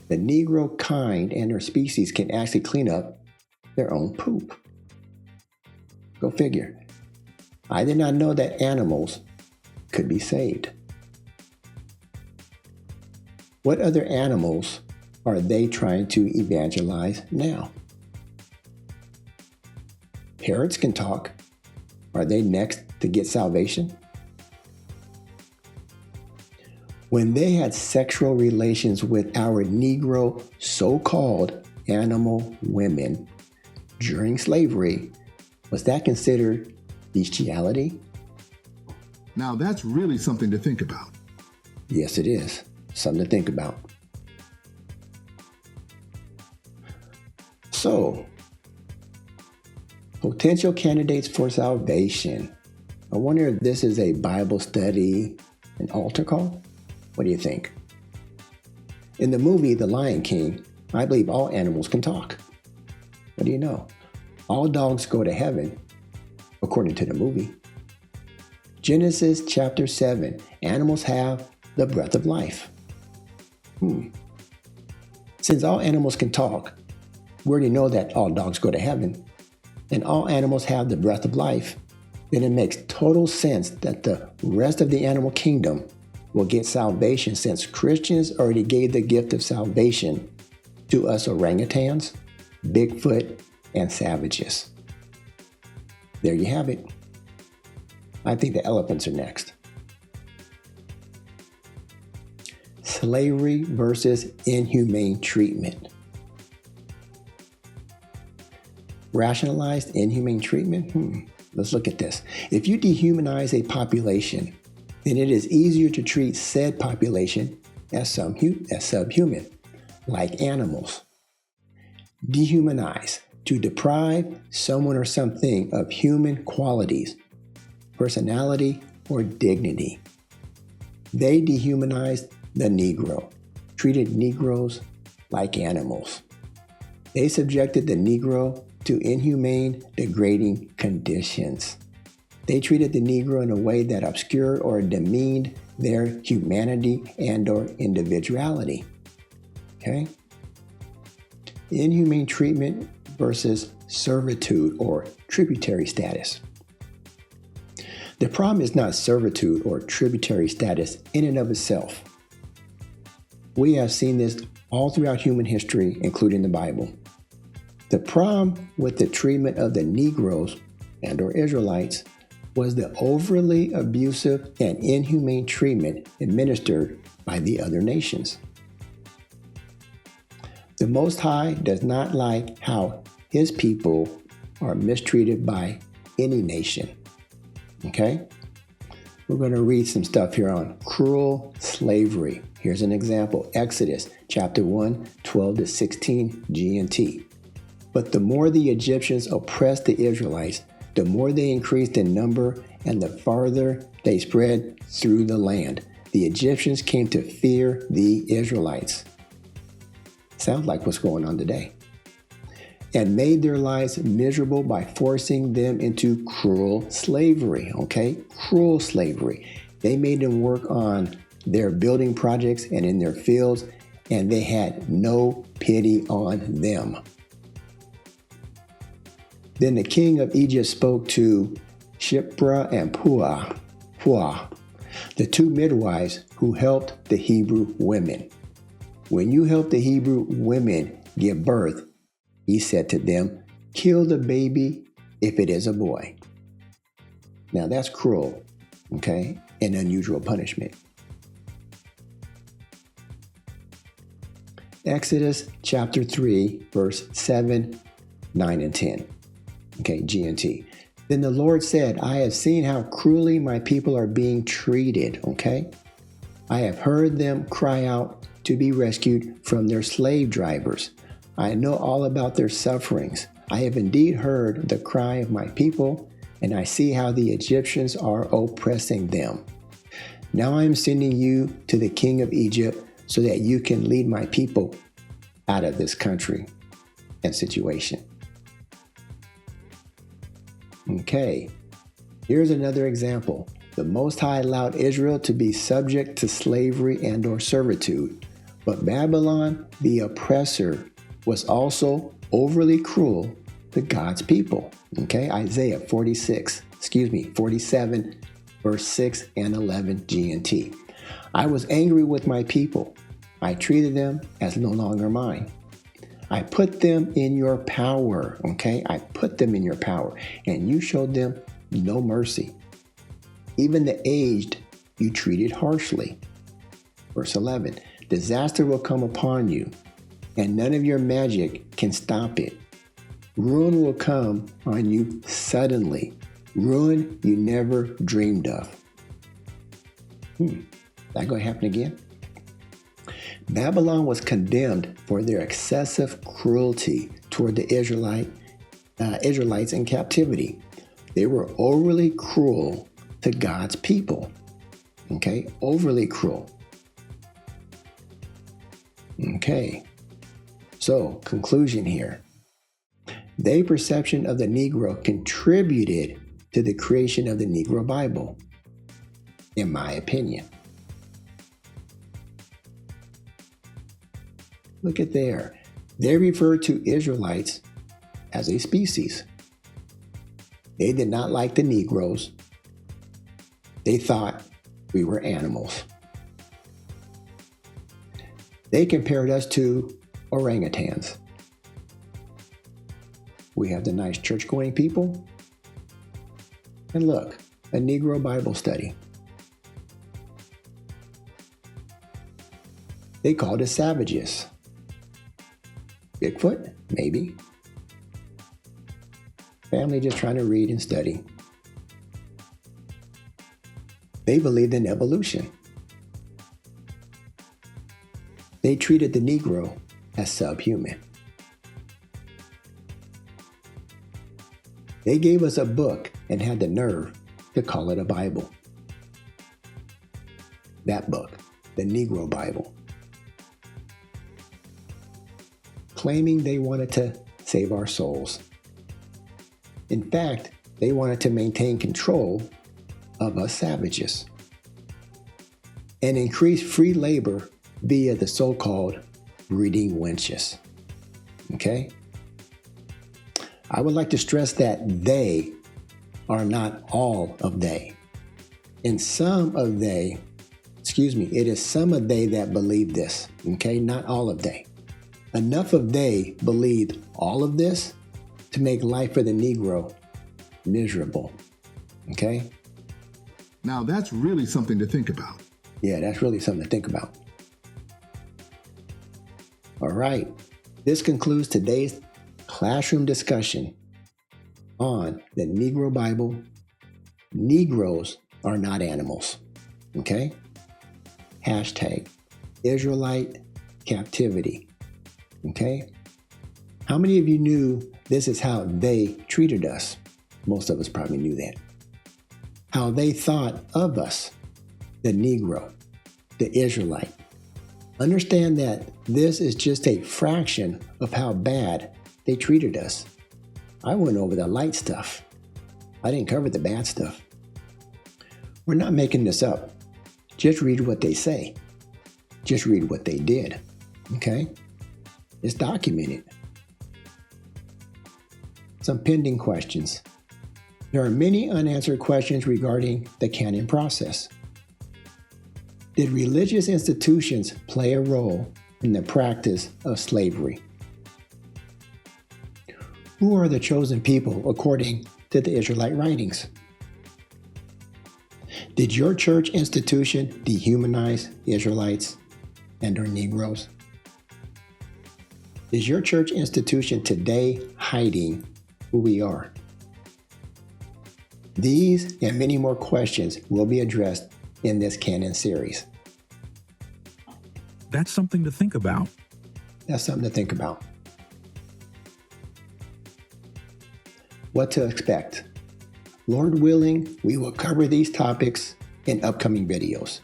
The Negro kind and their species can actually clean up their own poop. Go figure. I did not know that animals could be saved. What other animals are they trying to evangelize now? Parrots can talk. Are they next to get salvation? When they had sexual relations with our Negro so-called animal women during slavery, was that considered bestiality? Now that's really something to think about. Yes, it is. Something to think about. So, potential candidates for salvation. I wonder if this is a Bible study, an altar call? What do you think? In the movie The Lion King, I believe all animals can talk. What do you know? All dogs go to heaven, according to the movie. Genesis chapter 7, animals have the breath of life. Since all animals can talk, we already know that all dogs go to heaven, and all animals have the breath of life, then it makes total sense that the rest of the animal kingdom will get salvation, since Christians already gave the gift of salvation to us orangutans, Bigfoot, and savages. There you have it. I think the elephants are next. Slavery versus inhumane treatment. Rationalized inhumane treatment? Let's look at this. If you dehumanize a population, then it is easier to treat said population as subhuman, like animals. Dehumanize, to deprive someone or something of human qualities, personality, or dignity. They dehumanized the Negro, treated Negroes like animals. They subjected the Negro to inhumane, degrading conditions. They treated the Negro in a way that obscured or demeaned their humanity and or individuality. Okay? Inhumane treatment versus servitude or tributary status. The problem is not servitude or tributary status in and of itself. We have seen this all throughout human history, including the Bible. The problem with the treatment of the Negroes and or Israelites was the overly abusive and inhumane treatment administered by the other nations. The Most High does not like how his people are mistreated by any nation. Okay? We're going to read some stuff here on cruel slavery. Here's an example. Exodus chapter 1, 12 to 16 G&T. But the more the Egyptians oppressed the Israelites, the more they increased in number and the farther they spread through the land. The Egyptians came to fear the Israelites. Sounds like what's going on today. And made their lives miserable by forcing them into cruel slavery, okay? Cruel slavery. They made them work on their building projects and in their fields, and they had no pity on them. Then the king of Egypt spoke to Shiphrah and Puah, the two midwives who who helped the Hebrew women. When you help the Hebrew women give birth, he said to them, kill the baby if it is a boy. Now that's cruel, okay, and unusual punishment. Exodus chapter 3, verse 7, 9, and 10. Okay, G and T. Then the Lord said, I have seen how cruelly my people are being treated, okay? I have heard them cry out to be rescued from their slave drivers. I know all about their sufferings. I have indeed heard the cry of my people, and I see how the Egyptians are oppressing them. Now I am sending you to the king of Egypt so that you can lead my people out of this country and situation. Okay, here's another example. The Most High allowed Israel to be subject to slavery and or servitude, but Babylon, the oppressor, was also overly cruel to God's people. Okay, Isaiah 47, verse 6 and 11, G and T. I was angry with my people. I treated them as no longer mine. I put them in your power, okay? I put them in your power, and you showed them no mercy. Even the aged you treated harshly. Verse 11, disaster will come upon you, and none of your magic can stop it. Ruin will come on you suddenly. Ruin you never dreamed of. That going to happen again? Babylon was condemned for their excessive cruelty toward the Israelites in captivity. They were overly cruel to God's people. Okay, overly cruel. Okay, so conclusion here. Their perception of the Negro contributed to the creation of the Negro Bible, in my opinion. Look at there. They referred to Israelites as a species. They did not like the Negroes. They thought we were animals. They compared us to orangutans. We have the nice church-going people. And look, a Negro Bible study. They called us savages. Bigfoot? Maybe. Family just trying to read and study. They believed in evolution. They treated the Negro as subhuman. They gave us a book and had the nerve to call it a Bible. That book, the Negro Bible. Claiming they wanted to save our souls. In fact, they wanted to maintain control of us savages and increase free labor via the so-called breeding wenches. Okay? I would like to stress that they are not all of they. And some of they, it is some of they that believe this. Okay? Not all of they. Enough of they believed all of this to make life for the Negro miserable. Okay? Now that's really something to think about. Yeah, that's really something to think about. All right. This concludes today's classroom discussion on the Negro Bible. Negroes are not animals. Okay? Hashtag Israelite captivity. Okay? How many of you knew this is how they treated us? Most of us probably knew that. How they thought of us, the Negro, the Israelite. Understand that this is just a fraction of how bad they treated us. I went over the light stuff. I didn't cover the bad stuff. We're not making this up. Just read what they say. Just read what they did. Okay? It's documented. Some pending questions. There are many unanswered questions regarding the canon process. Did religious institutions play a role in the practice of slavery? Who are the chosen people according to the Israelite writings? Did your church institution dehumanize Israelites and or Negroes? Is your church institution today hiding who we are? These and many more questions will be addressed in this canon series. That's something to think about. That's something to think about. What to expect? Lord willing, we will cover these topics in upcoming videos.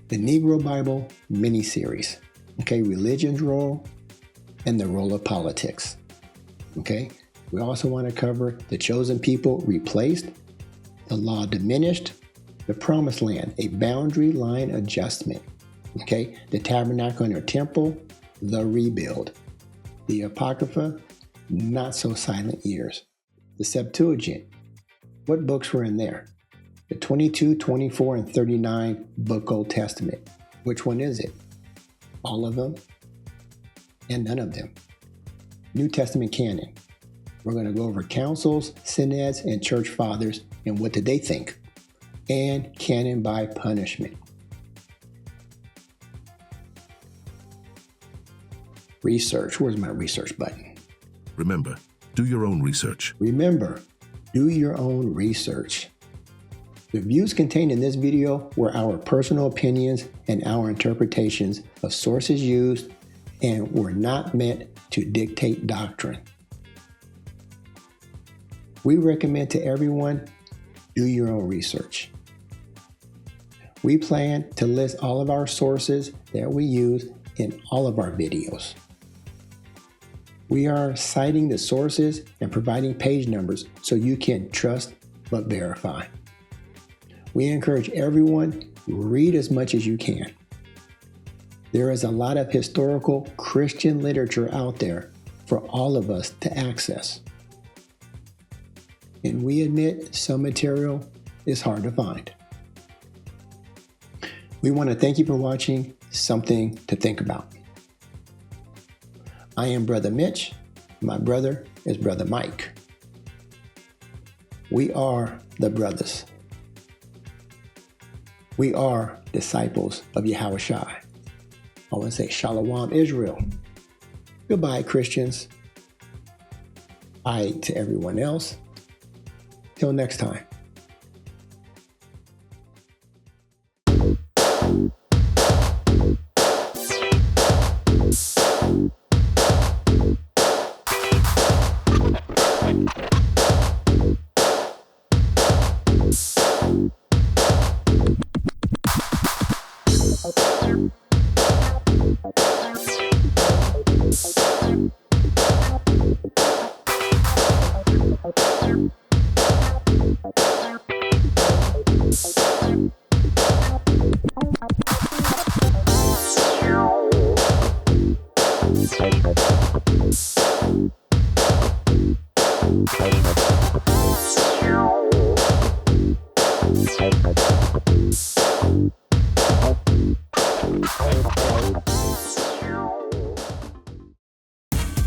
The Negro Bible mini-series, okay, religion's role and the role of politics, okay? We also want to cover the chosen people replaced, the law diminished, the promised land, a boundary line adjustment, okay? The tabernacle and the temple, the rebuild. The Apocrypha, not so silent years. The Septuagint, what books were in there? The 22, 24, and 39 book Old Testament. Which one is it? All of them and none of them. New Testament canon. We're going to go over councils, synods, and church fathers and what did they think. And canon by punishment. Research. Where's my research button? Remember, do your own research. Remember, do your own research. The views contained in this video were our personal opinions and our interpretations of sources used and were not meant to dictate doctrine. We recommend to everyone, do your own research. We plan to list all of our sources that we use in all of our videos. We are citing the sources and providing page numbers so you can trust but verify. We encourage everyone, read as much as you can. There is a lot of historical Christian literature out there for all of us to access. And we admit some material is hard to find. We want to thank you for watching Something to Think About. I am Brother Mitch. My brother is Brother Mike. We are the brothers. We are disciples of Yahawashi. I want to say Shalom Israel. Goodbye, Christians. Bye to everyone else. Till next time.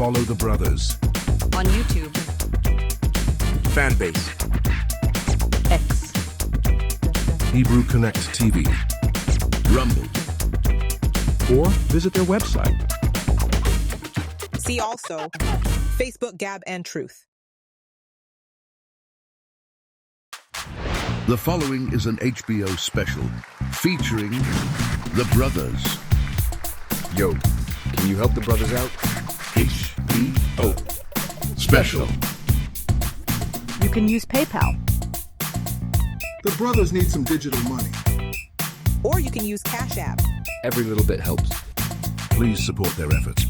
Follow the brothers. On YouTube, Fanbase. X, Hebrew Connect TV. Rumble. Or visit their website. See also Facebook, Gab, and Truth. The following is an HBO special featuring the brothers. Yo, can you help the brothers out? HBO special. you can use PayPal. The brothers need some digital money. Or you can use Cash App. Every little bit helps. Please support their efforts.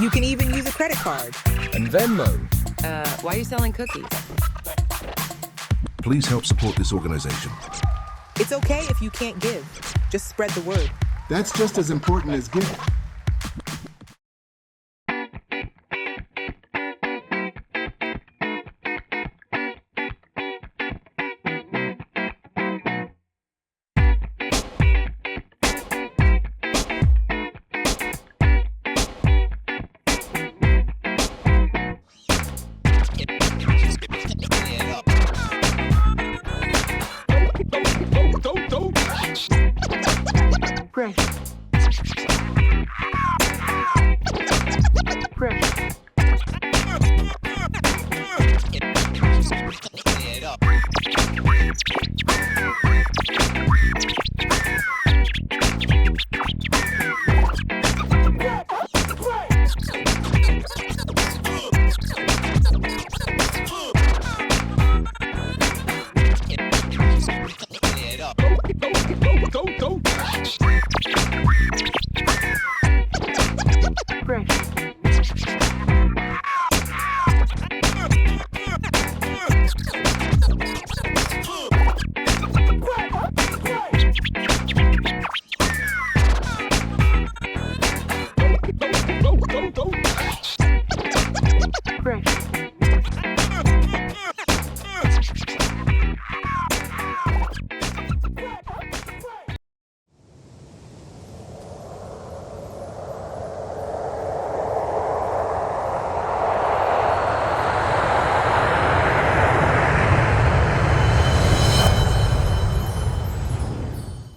You can even use a credit card. And Venmo. Why are you selling cookies? Please help support this organization. It's okay if you can't give. Just spread the word. That's just as important as giving. Fresh.